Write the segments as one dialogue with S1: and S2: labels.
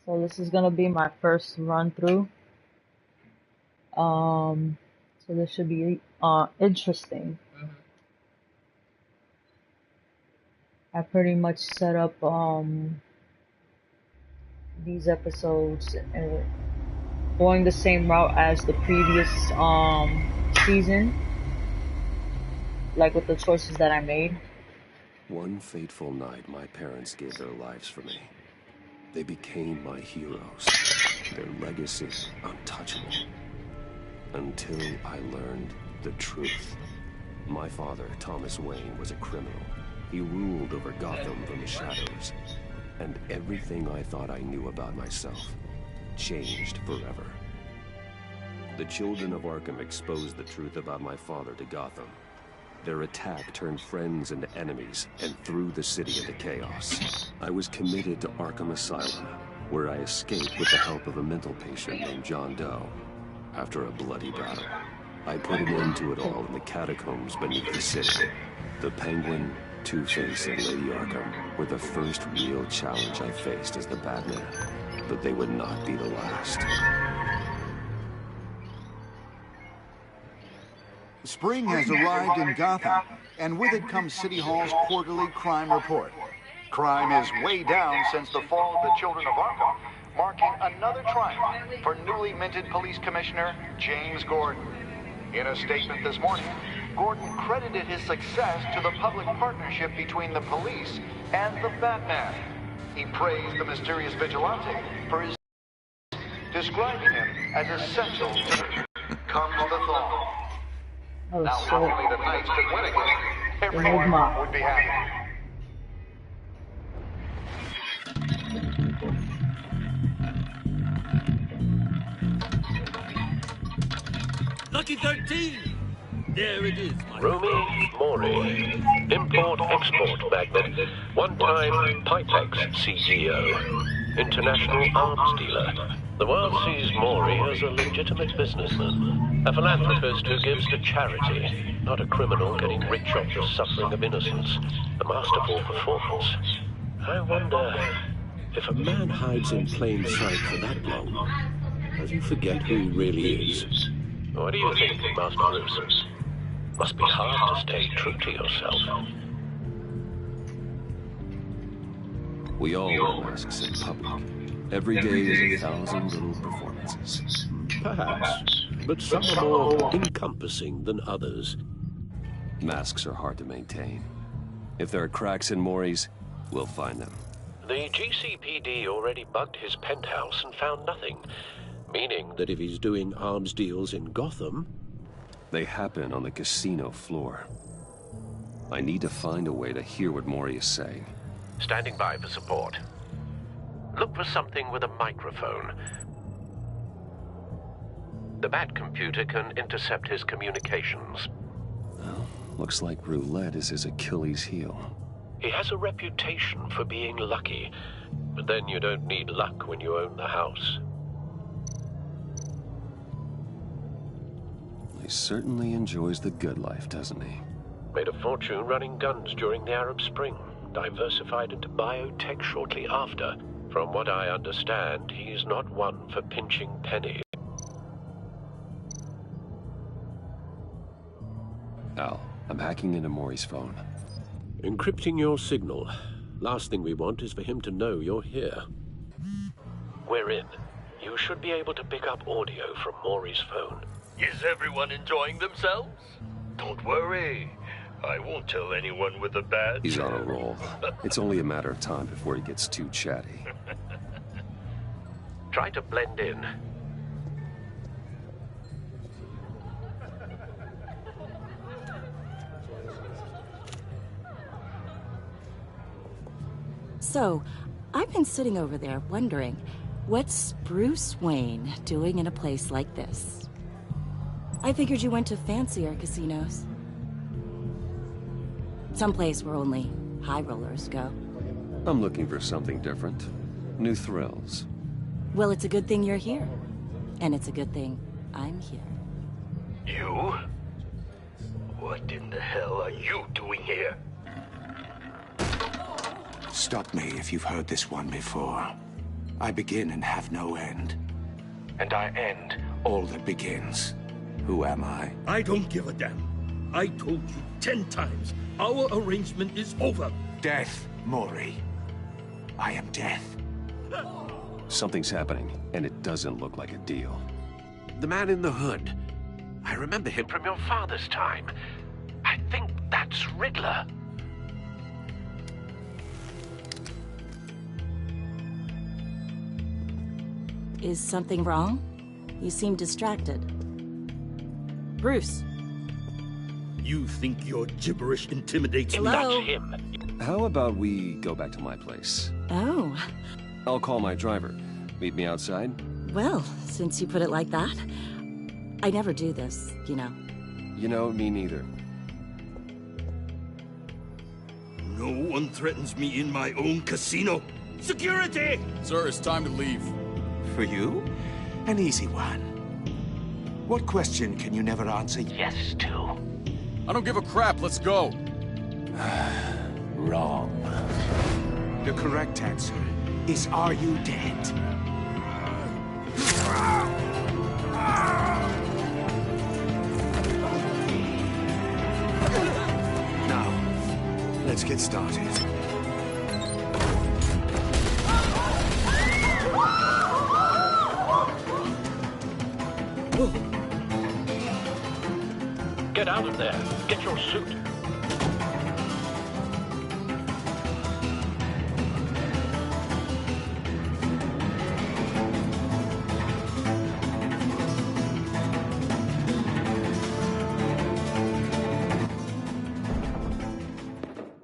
S1: So this is gonna be my first run through. So this should be interesting. I pretty much set up these episodes and going the same route as the previous season, like with the choices that I made.
S2: One fateful night, my parents gave their lives for me. They became my heroes, their legacy untouchable. Until I learned the truth. My father, Thomas Wayne, was a criminal. He ruled over Gotham from the shadows. And everything I thought I knew about myself changed forever. The children of Arkham exposed the truth about my father to Gotham. Their attack turned friends into enemies and threw the city into chaos. I was committed to Arkham Asylum, where I escaped with the help of a mental patient named John Doe. After a bloody battle, I put an end to it all in the catacombs beneath the city. The Penguin, Two-Face, and Lady Arkham were the first real challenge I faced as the Batman, but they would not be the last.
S3: Spring has arrived in Gotham, and with it comes City Hall's quarterly crime report. Crime is way down since the fall of the Children of Arkham, marking another triumph for newly minted Police Commissioner James Gordon. In a statement this morning, Gordon credited his success to the public partnership between the police and the Batman. He praised the mysterious vigilante for his describing him as essential to comes the thaw.
S1: Oh,
S3: Now, if
S1: so
S3: only the Knights could win again, everyone would be happy.
S4: Lucky 13! There it is, my
S5: Rumi Mori, import-export magnate, one-time Pipex CEO, international arms dealer. The world sees Mori as a legitimate businessman, a philanthropist who gives to charity, not a criminal getting rich off the suffering of innocence. A masterful performance. I wonder
S2: If a man hides in plain sight for that long, does he forget who he really is?
S5: What do you think, Master Bruce? Must be hard to stay true to yourself.
S2: We all wear masks in public. Every day is 1,000 little performances.
S6: Perhaps, but some are more encompassing than others.
S2: Masks are hard to maintain. If there are cracks in Mori's, we'll find them.
S5: The GCPD already bugged his penthouse and found nothing, meaning
S6: That if he's doing arms deals in Gotham,
S2: They happen on the casino floor. I need to find a way to hear what Mori is saying.
S5: standing by for support. Look for something with a microphone. The Bat computer can intercept his communications.
S2: Well, looks like roulette is his Achilles heel.
S5: He has a reputation for being lucky, but then you don't need luck when you own the house.
S2: He certainly enjoys the good life, doesn't he?
S5: Made a fortune running guns during the Arab Spring, diversified into biotech shortly after. From what I understand, he's not one for pinching pennies.
S2: Al, I'm hacking into Mori's phone.
S6: encrypting your signal. Last thing we want is for him to know you're here.
S5: We're in. You should be able to pick up audio from Maury's phone.
S4: Is everyone enjoying themselves? Don't worry. I won't tell anyone with a badge.
S2: He's on a roll. It's only a matter of time before he gets too chatty.
S5: Try to blend in.
S7: So, I've been sitting over there wondering, what's Bruce Wayne doing in a place like this? I figured you went to fancier casinos. Someplace where only high rollers go.
S2: I'm looking for something different. New thrills.
S7: Well, it's a good thing you're here. And it's a good thing I'm here.
S4: You? What in the hell are you doing here?
S3: Stop me if you've heard this one before.
S8: I begin and have no end. And I end all that begins. Who am I?
S9: I don't give a damn. I told you 10 times. Our arrangement is over.
S8: Death, Mori. I am death.
S2: Something's happening, and it doesn't look like a deal.
S5: The man in the hood. I remember him from your father's time. I think that's Riddler.
S7: Is something wrong? You seem distracted. Bruce.
S9: You think your gibberish intimidates me?
S7: Hello?
S5: Not him.
S2: How about we go back to my place?
S7: Oh.
S2: I'll call my driver. Meet me outside?
S7: Well, since you put it like that, I never do this, you know.
S2: You know, me neither.
S9: No one threatens me in my own casino. Security!
S10: Sir, it's time to leave.
S8: For you? An easy one. What question can you never answer yes to?
S10: I don't give a crap, let's go.
S8: Wrong. The correct answer is, are you dead? Now, let's get started.
S5: Get out of there. Get your suit.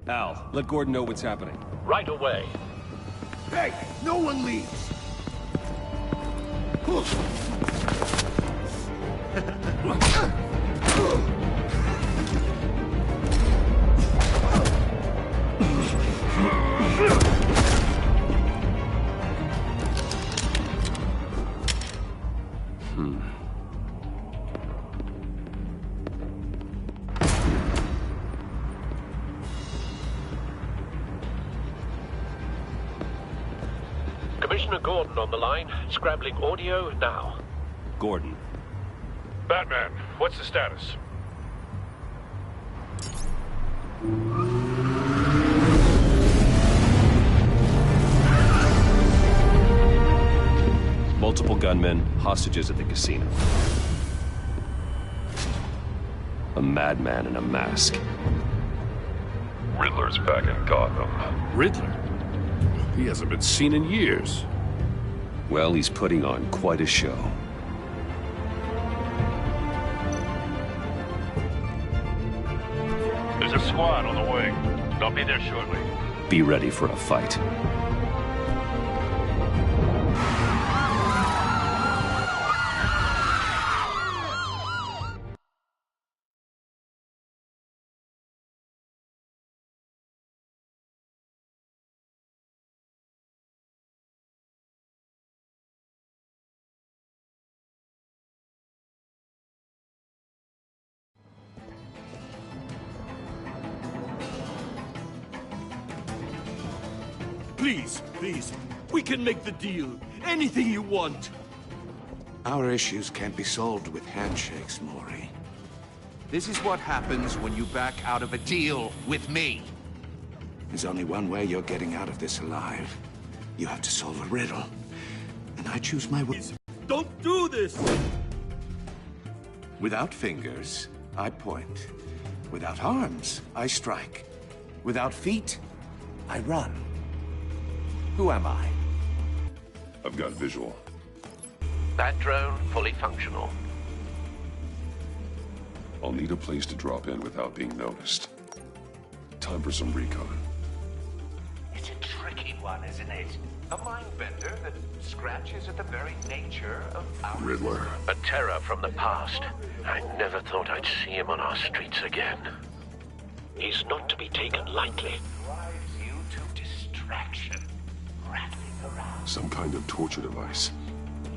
S2: Al, let Gordon know what's happening.
S5: Right away.
S9: Hey, no one leaves.
S5: Commissioner Gordon on the line, scrabbling audio now.
S2: Gordon.
S11: Batman, what's the status?
S2: Multiple gunmen, hostages at the casino. A madman in a mask.
S11: Riddler's back in Gotham.
S6: Riddler? He hasn't been seen in years.
S2: Well, he's putting on quite a show.
S11: There's a squad on the way. They'll be there shortly.
S2: Be ready for a fight.
S9: Please, please, we can make the deal. Anything you want.
S8: Our issues can't be solved with handshakes, Mori. This is what happens when you back out of a deal with me. There's only one way you're getting out of this alive. You have to solve a riddle. And I choose my way.
S9: Don't do this!
S8: Without fingers, I point. Without arms, I strike. Without feet, I run. Who am I?
S11: I've got visual.
S5: That drone fully functional.
S11: I'll need a place to drop in without being noticed. Time for some recon.
S8: It's a tricky one, isn't it? A mind bender that scratches at the very nature of our...
S11: Riddler.
S5: A terror from the past. I never thought I'd see him on our streets again. He's not to be taken lightly.
S8: Drives you to distraction. Rattling around.
S11: Some kind of torture device.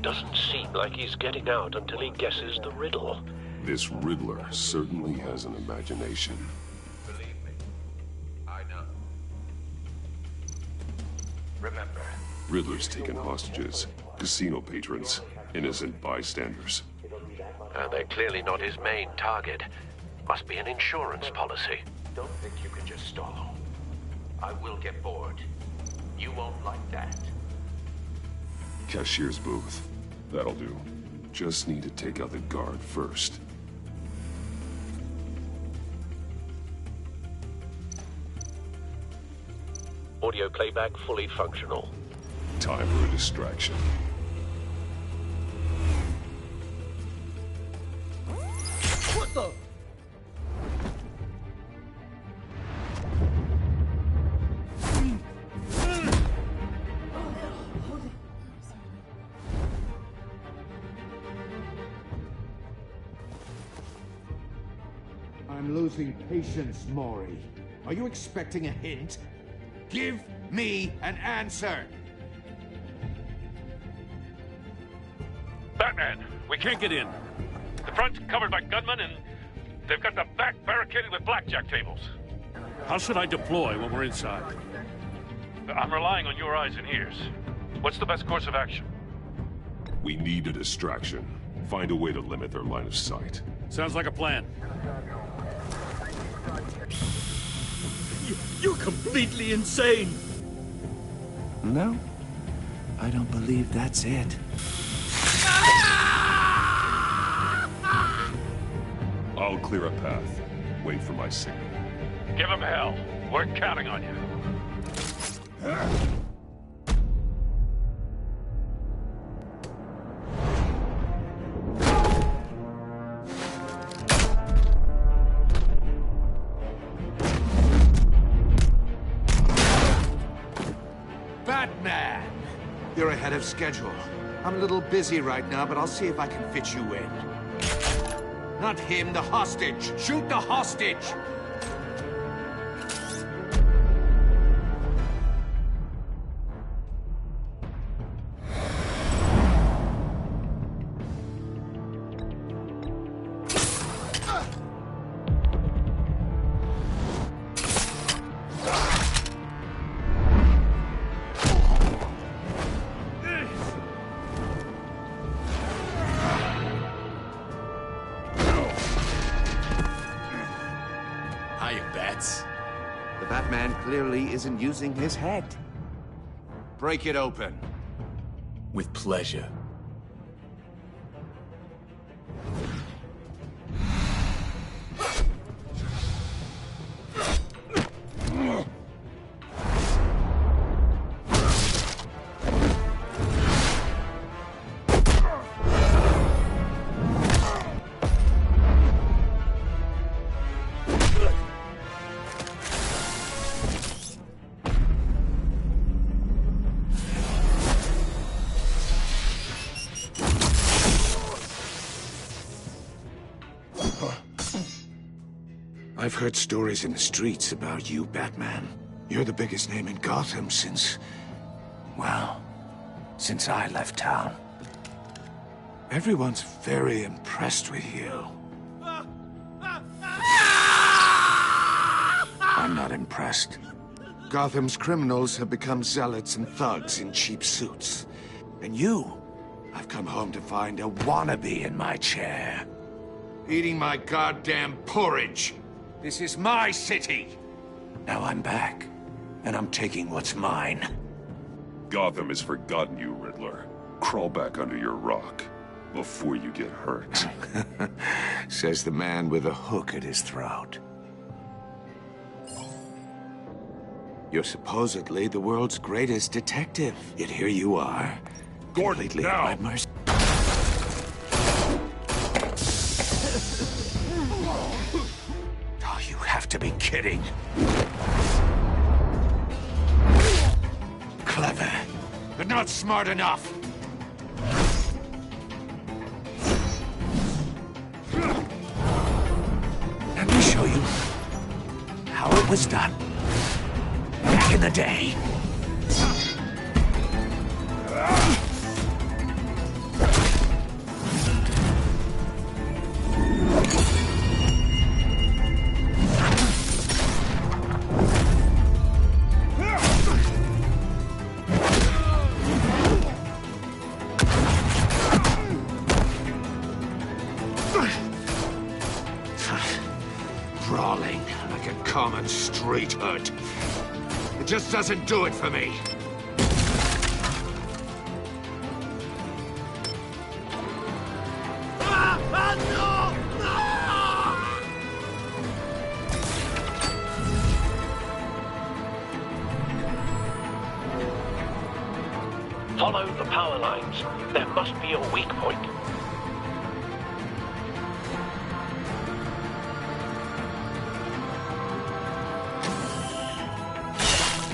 S5: Doesn't seem like he's getting out until he guesses the riddle.
S11: This Riddler certainly has an imagination.
S8: 'Believe me, I know.
S5: Remember.
S11: Riddler's taken hostages, casino patrons, innocent bystanders.
S5: They're clearly not his main target. Must be an insurance policy. Don't think you can just stall. I will get bored. You won't like that.
S11: Cashier's booth. That'll do. Just need to take out the guard first.
S5: Audio playback fully functional.
S11: Time for a distraction.
S9: What the?
S8: I'm losing patience, Maury. Are you expecting a hint? Give me an answer!
S12: Batman, we can't get in. The front's covered by gunmen, and they've got the back barricaded with blackjack tables. How should I deploy when we're inside? I'm relying on your eyes and ears. What's the best course of action?
S11: We need a distraction. Find a way to limit their line of sight.
S12: Sounds like a plan.
S9: You're completely insane!
S8: No, I don't believe that's it.
S11: I'll clear a path. Wait for my signal.
S12: Give him hell. We're counting on you.
S8: Batman! You're ahead of schedule. I'm a little busy right now, but I'll see if I can fit you in. Not him, the hostage! Shoot the hostage! The Batman clearly isn't using his head. Break it open.
S10: With pleasure.
S8: I've heard stories in the streets about you, Batman. You're the biggest name in Gotham since... well, since I left town. Everyone's very impressed with you. I'm not impressed. Gotham's criminals have become zealots and thugs in cheap suits. And you, I've come home to find a wannabe in my chair. Eating my goddamn porridge. This is my city! Now I'm back, and I'm taking what's mine.
S11: Gotham has forgotten you, Riddler. Crawl back under your rock before you get hurt.
S8: Says the man with a hook at his throat. You're supposedly the world's greatest detective, yet here you are.
S12: Gordon, now!
S8: At my mercy. To be kidding. Clever, but not smart enough. Let me show you how it was done back in the day. just doesn't do it for me.
S5: Follow the power lines. There must be a weak point.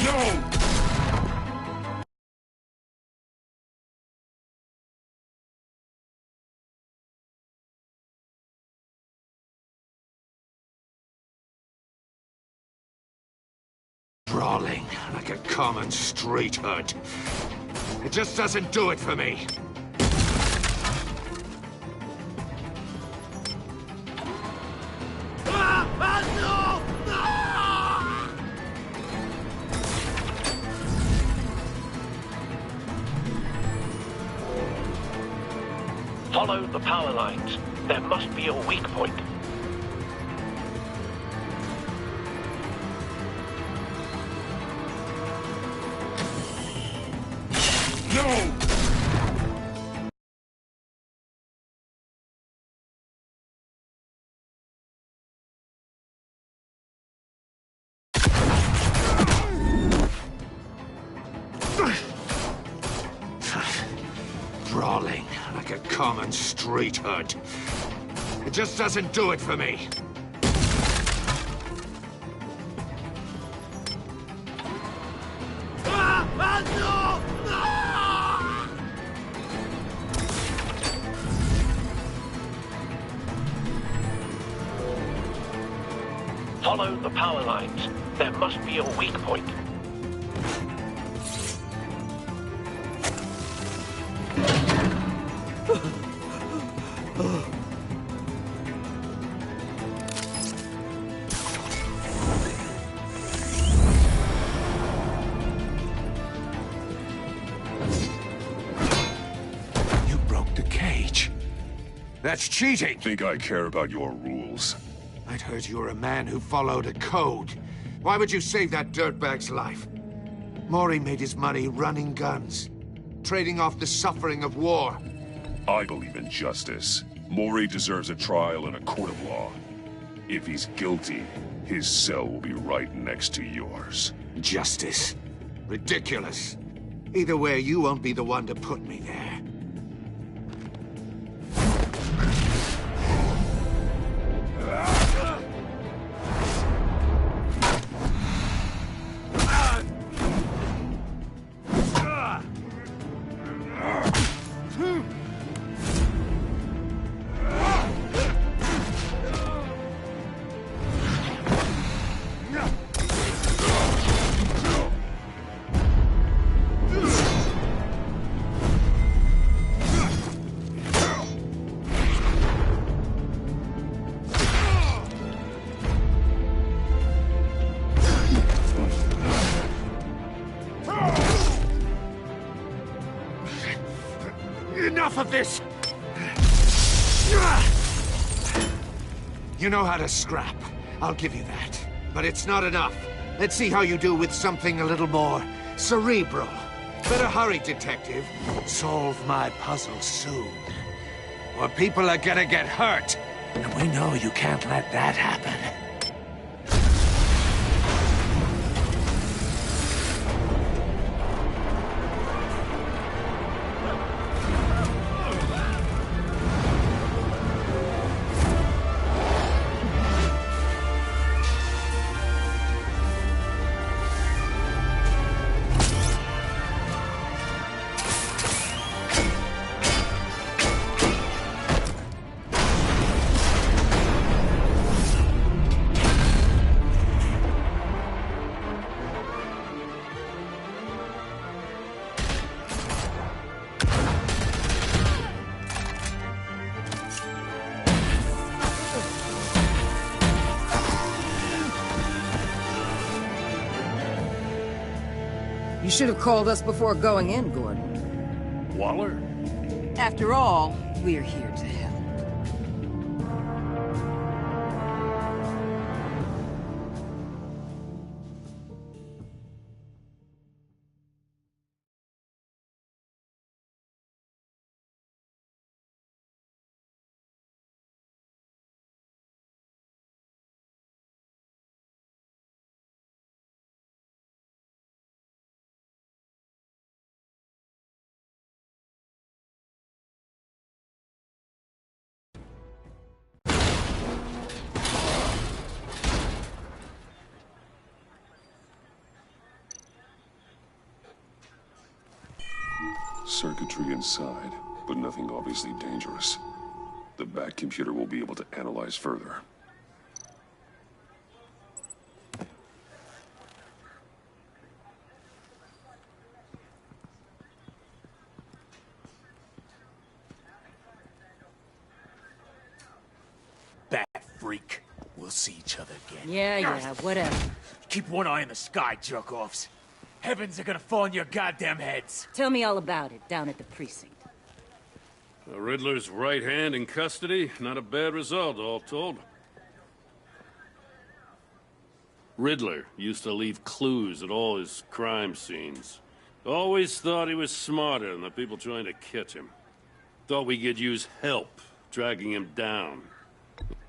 S11: No!
S8: Brawling like a common street hood. It just doesn't do it for me.
S5: Follow the power lines. There must be a weak point.
S11: No!
S8: Brawling like a common street hood. It just doesn't do it for me.
S5: Follow the power lines. There must be a weak point.
S8: You broke the cage. That's cheating.
S11: Think I care about your rules?
S8: I'd heard you were a man who followed a code. Why would you save that dirtbag's life? Mori made his money running guns, trading off the suffering of war.
S11: I believe in justice. Mori deserves a trial in a court of law. If he's guilty, his cell will be right next to yours.
S8: Justice? Ridiculous. Either way, you won't be the one to put me there. Enough of this! You know how to scrap. I'll give you that. But it's not enough. Let's see how you do with something a little more cerebral. Better hurry, detective. Solve my puzzle soon. Or people are gonna get hurt. And we know you can't let that happen.
S13: You should have called us before going in, Gordon.
S12: Waller?
S13: After all, we're here to help.
S11: Circuitry inside, but nothing obviously dangerous. The back computer will be able to analyze further.
S10: Bat freak. We'll see each other again.
S7: Yeah, whatever.
S10: Keep one eye in the sky, jerk-offs. Heavens are gonna fall on your goddamn heads.
S7: Tell me all about it down at the precinct.
S12: The Riddler's right hand in custody. Not a bad result, all told. Riddler used to leave clues at all his crime scenes. Always thought he was smarter than the people trying to catch him. Thought we could use help dragging him down.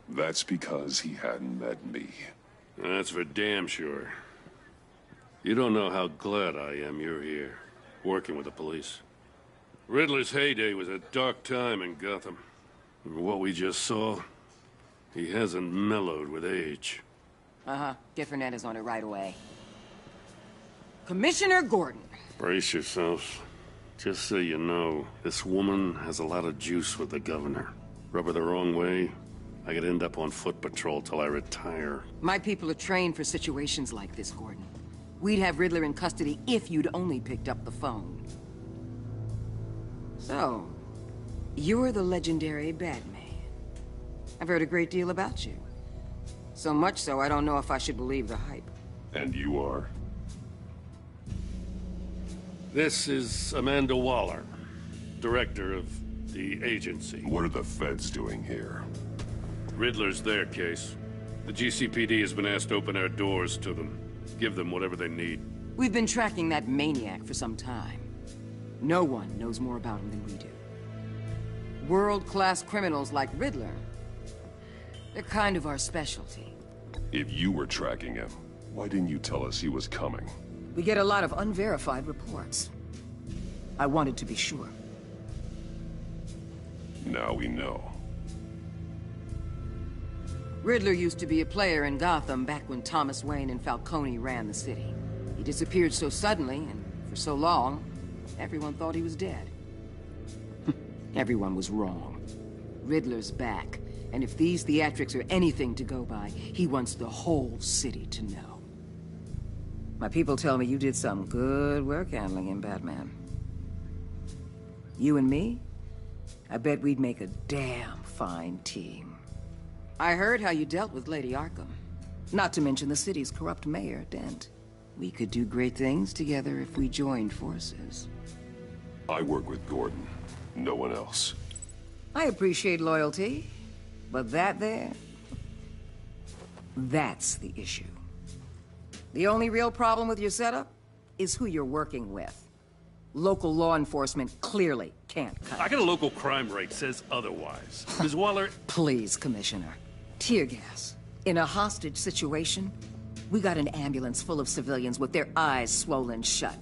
S11: That's because he hadn't met me.
S12: That's for damn sure. You don't know how glad I am you're here, working with the police. Riddler's heyday was a dark time in Gotham. And what we just saw, he hasn't mellowed with age.
S13: Get Fernandez on it right away. Commissioner Gordon.
S12: Brace yourselves. Just so you know, this woman has a lot of juice with the governor. Rub her the wrong way, I could end up on foot patrol till I retire.
S13: My people are trained for situations like this, Gordon. We'd have Riddler in custody if you'd only picked up the phone. So, you're the legendary Batman. I've heard a great deal about you. So much so, I don't know if I should believe the hype.
S11: And you are?
S12: This is Amanda Waller, director of the agency.
S11: What are the feds doing here?
S12: Riddler's their case. The GCPD has been asked to open our doors to them. Give them whatever they need.
S13: We've been tracking that maniac for some time. No one knows more about him than we do. World-class criminals like Riddler, they're kind of our specialty.
S11: If you were tracking him, why didn't you tell us he was coming?
S13: We get a lot of unverified reports. I wanted to be sure.
S11: Now we know.
S13: Riddler used to be a player in Gotham back when Thomas Wayne and Falcone ran the city. He disappeared so suddenly and for so long, everyone thought he was dead. Everyone was wrong. Riddler's back, and if these theatrics are anything to go by, he wants the whole city to know. My people tell me you did some good work handling him, Batman. You and me? I bet we'd make a damn fine team. I heard how you dealt with Lady Arkham. Not to mention the city's corrupt mayor, Dent. We could do great things together if we joined forces.
S11: I work with Gordon. No one else.
S13: I appreciate loyalty, but that there... that's the issue. The only real problem with your setup is who you're working with. Local law enforcement clearly can't cut.
S12: I got a local crime rate says otherwise. Ms. Waller...
S13: Please, Commissioner. Tear gas. In a hostage situation, we got an ambulance full of civilians with their eyes swollen shut.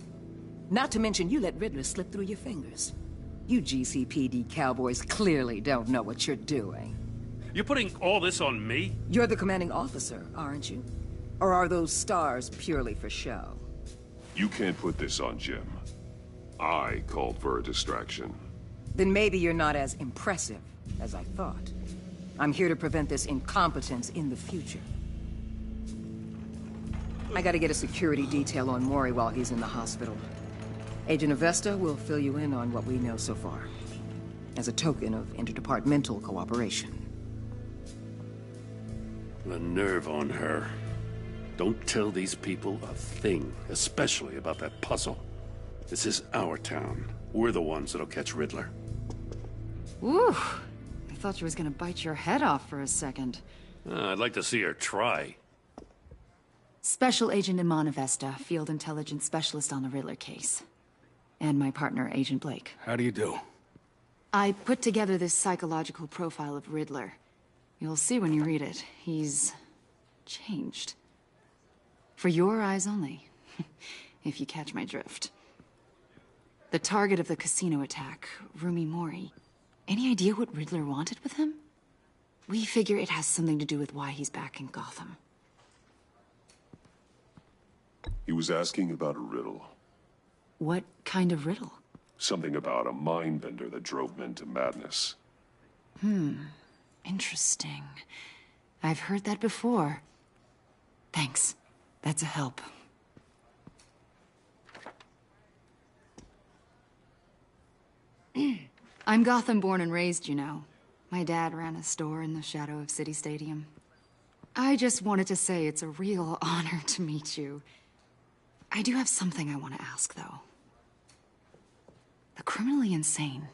S13: Not to mention you let Riddler slip through your fingers. You GCPD cowboys clearly don't know what you're doing.
S12: You're putting all this on me?
S13: You're the commanding officer, aren't you? Or are those stars purely for show?
S11: You can't put this on Jim. I called for a distraction.
S13: Then maybe you're not as impressive as I thought. I'm here to prevent this incompetence in the future. I gotta get a security detail on Mori while he's in the hospital. Agent Avesta will fill you in on what we know so far, as a token of interdepartmental cooperation.
S12: The nerve on her. Don't tell these people a thing, especially about that puzzle. This is our town. We're the ones that'll catch Riddler.
S14: Woo! I thought she was gonna bite your head off for a second.
S12: I'd like to see her try.
S14: Special Agent Iman Avesta, Field Intelligence Specialist on the Riddler case. And my partner, Agent Blake.
S10: How do you do?
S14: I put together this psychological profile of Riddler. You'll see when you read it. He's... changed. For your eyes only, if you catch my drift. The target of the casino attack, Rumi Mori. Any idea what Riddler wanted with him? We figure it has something to do with why he's back in Gotham.
S11: He was asking about a riddle.
S14: What kind of riddle?
S11: Something about a mind-bender that drove men to madness.
S14: Interesting. I've heard that before. Thanks. That's a help. I'm Gotham born and raised, you know. My dad ran a store in the shadow of City Stadium. I just wanted to say it's a real honor to meet you. I do have something I want to ask, though. The criminally insane.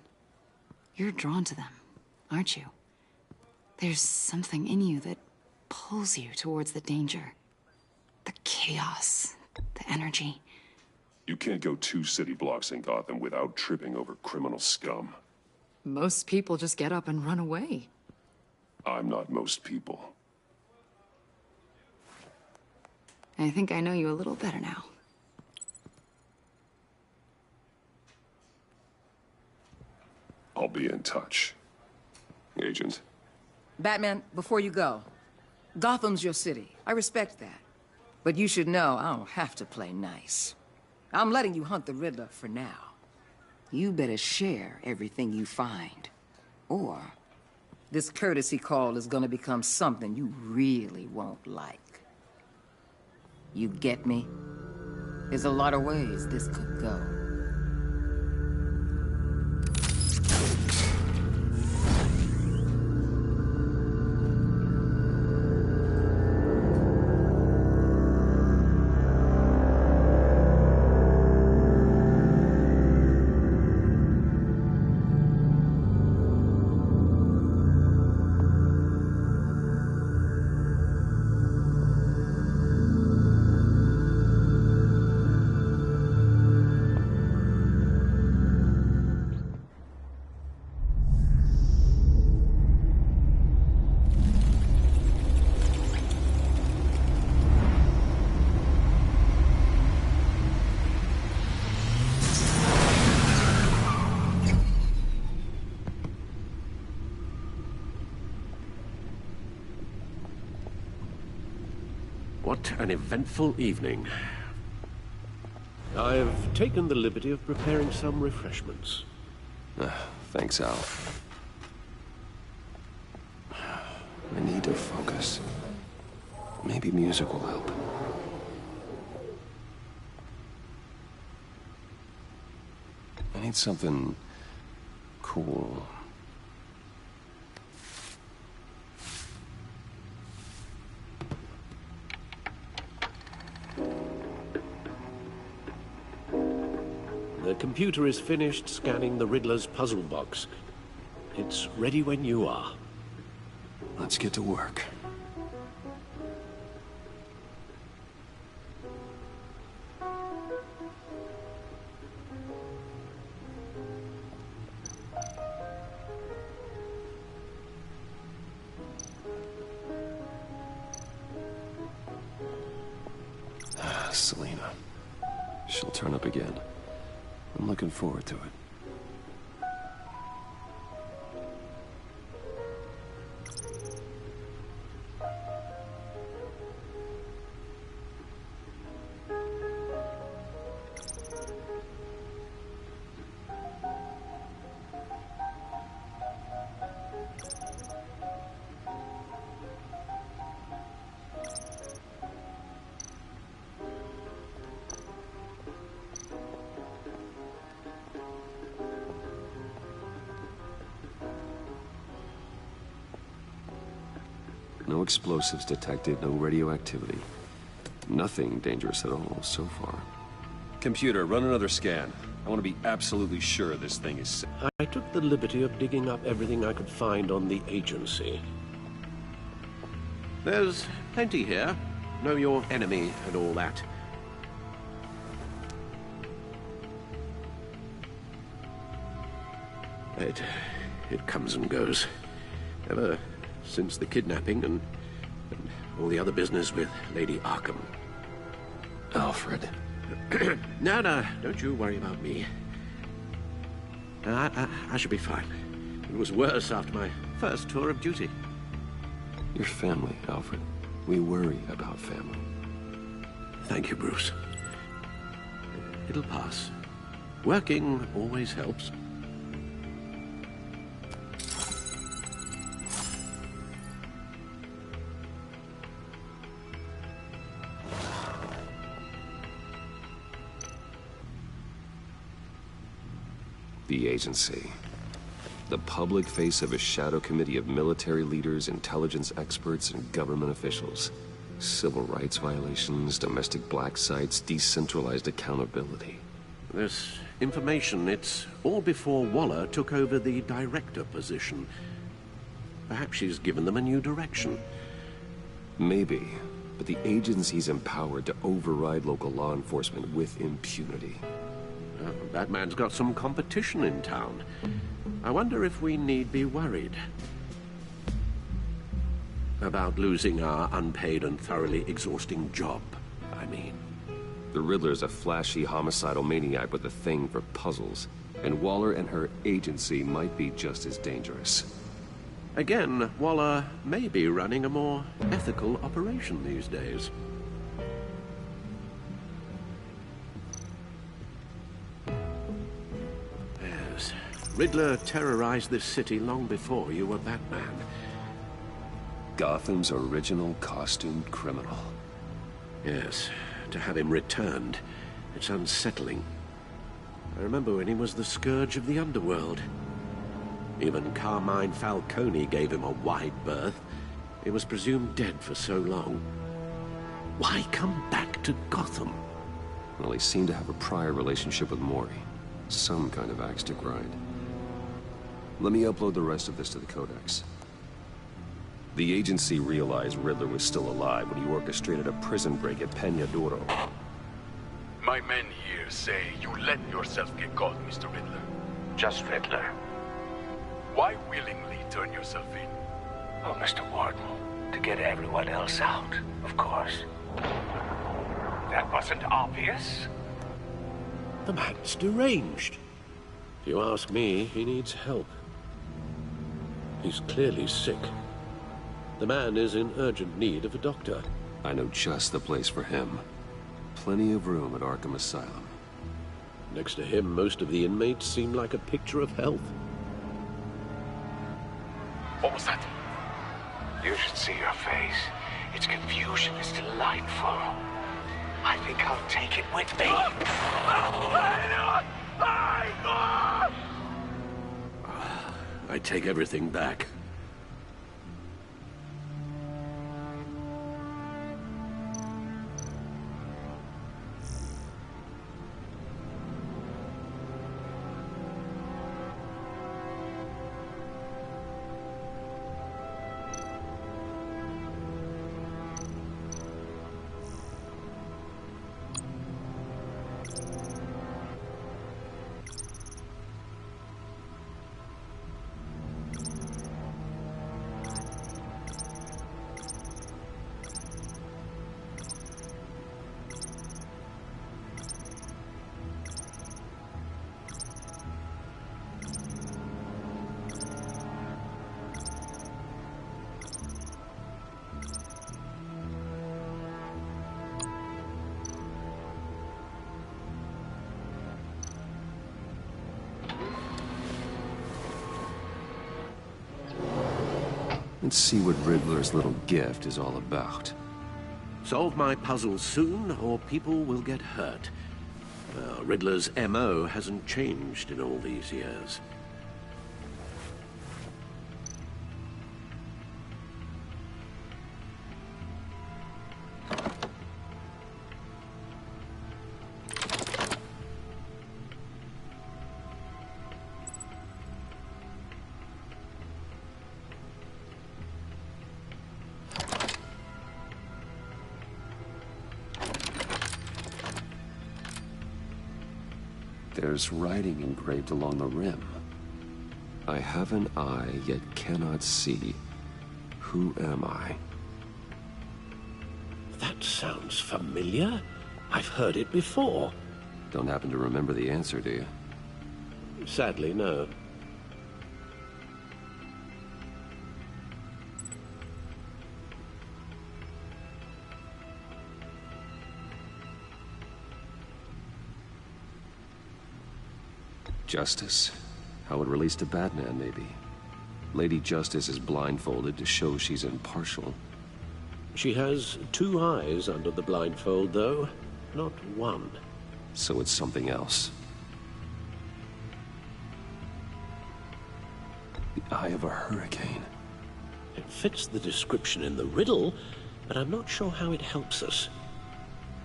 S14: You're drawn to them, aren't you? There's something in you that pulls you towards the danger. The chaos, the energy.
S11: You can't go 2 city blocks in Gotham without tripping over criminal scum.
S14: Most people just get up and run away.
S11: I'm not most people.
S14: I think I know you a little better now.
S11: I'll be in touch. Agent.
S13: Batman, before you go, Gotham's your city. I respect that. But you should know I don't have to play nice. I'm letting you hunt the Riddler for now. You better share everything you find. Or this courtesy call is gonna become something you really won't like. You get me? There's a lot of ways this could go.
S6: What an eventful evening. I've taken the liberty of preparing some refreshments.
S2: Thanks, Al. I need to focus. Maybe music will help. I need something cool.
S6: The computer is finished scanning the Riddler's puzzle box. It's ready when you are.
S2: Let's get to work. Selena. She'll turn up again. I'm looking forward to it. No explosives detected, no radioactivity. Nothing dangerous at all so far. Computer, run another scan. I want to be absolutely sure this thing is safe.
S6: I took the liberty of digging up everything I could find on the agency. There's plenty here. Know your enemy and all that. It comes and goes. Ever since the kidnapping and all the other business with Lady Arkham.
S2: Alfred.
S6: No, don't you worry about me. I should be fine. It was worse after my first tour of duty.
S2: Your family, Alfred. We worry about family.
S6: Thank you, Bruce. It'll pass. Working always helps.
S2: The agency. The public face of a shadow committee of military leaders, intelligence experts, and government officials. Civil rights violations, domestic black sites, decentralized accountability.
S6: This information, it's all before Waller took over the director position. Perhaps she's given them a new direction.
S2: Maybe, but the agency's empowered to override local law enforcement with impunity.
S6: Batman's got some competition in town. I wonder if we need be worried about losing our unpaid and thoroughly exhausting job, I mean.
S2: The Riddler's a flashy, homicidal maniac with a thing for puzzles, and Waller and her agency might be just as dangerous.
S6: Again, Waller may be running a more ethical operation these days. Yes, Riddler terrorized this city long before you were Batman.
S2: Gotham's original costumed criminal.
S6: Yes, to have him returned, it's unsettling. I remember when he was the scourge of the underworld. Even Carmine Falcone gave him a wide berth. He was presumed dead for so long. Why come back to Gotham?
S2: Well, he seemed to have a prior relationship with Mori. Some kind of axe to grind. Let me upload the rest of this to the Codex. The agency realized Riddler was still alive when he orchestrated a prison break at Peñadoro.
S15: My men here say you let yourself get caught, Mr. Riddler.
S16: Just Riddler.
S15: Why willingly turn yourself in?
S16: Oh, Mr. Warden, to get everyone else out, of course. That wasn't obvious?
S6: The man's deranged. If you ask me, he needs help. He's clearly sick. The man is in urgent need of a doctor.
S2: I know just the place for him. Plenty of room at Arkham Asylum.
S6: Next to him, most of the inmates seem like a picture of health.
S15: What was that?
S16: You should see your face. Its confusion is delightful. I think I'll take it with me.
S6: I take everything back.
S2: Let's see what Riddler's little gift is all about.
S6: Solve my puzzles soon, or people will get hurt. Riddler's MO hasn't changed in all these years.
S2: There's writing engraved along the rim. I have an eye, yet cannot see. Who am I?
S6: That sounds familiar. I've heard it before.
S2: Don't happen to remember the answer, do you?
S6: Sadly, no.
S2: Justice? How it relates to Batman, maybe. Lady Justice is blindfolded to show she's impartial.
S6: She has 2 eyes under the blindfold, though, not 1.
S2: So it's something else. The eye of a hurricane.
S6: It fits the description in the riddle, but I'm not sure how it helps us.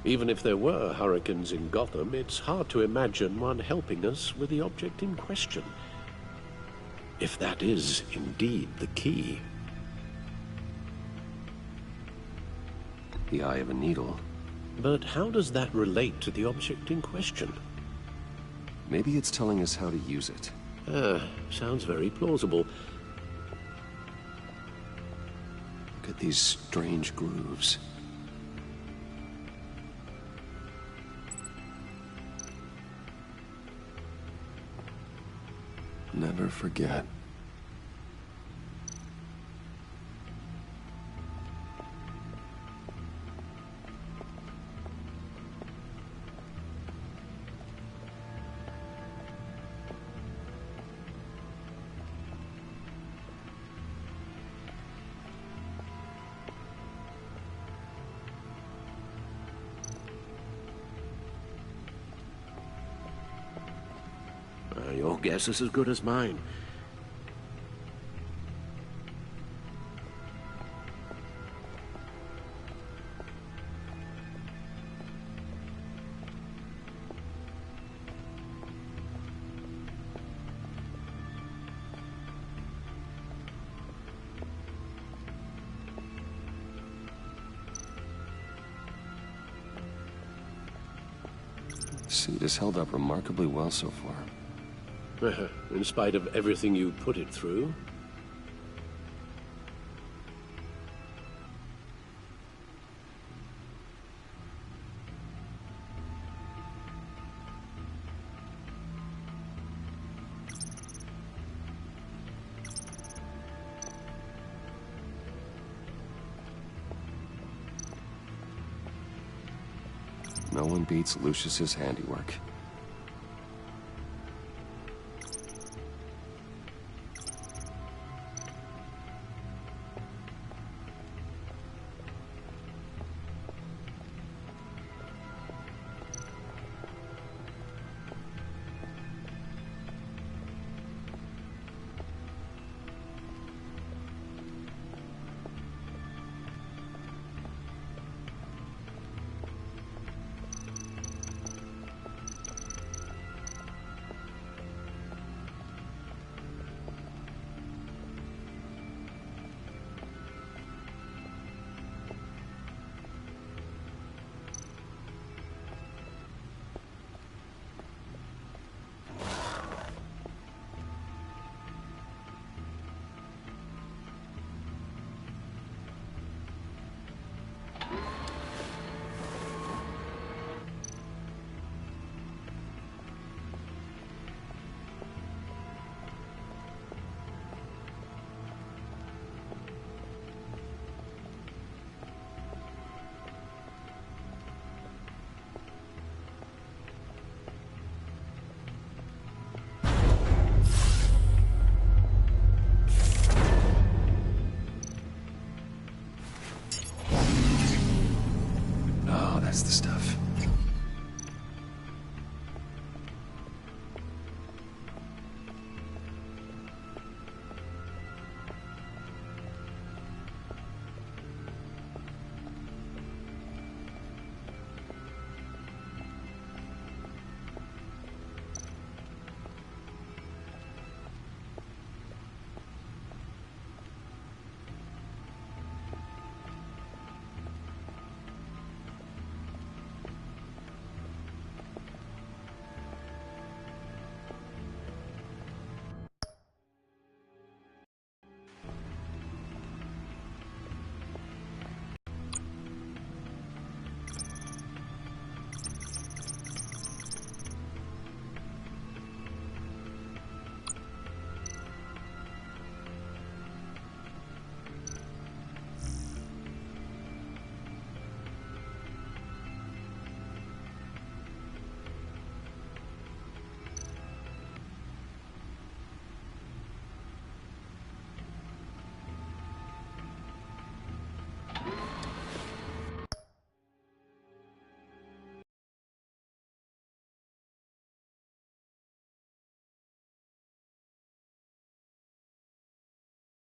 S6: Even if there were hurricanes in Gotham, it's hard to imagine one helping us with the object in question. If that is indeed the key.
S2: The eye of a needle.
S6: But how does that relate to the object in question?
S2: Maybe it's telling us how to use it.
S6: Sounds very plausible.
S2: Look at these strange grooves. Never forget.
S6: Your guess is as good as mine.
S2: Suit has held up remarkably well so far.
S6: In spite of everything you put it through.
S2: No one beats Lucius's handiwork.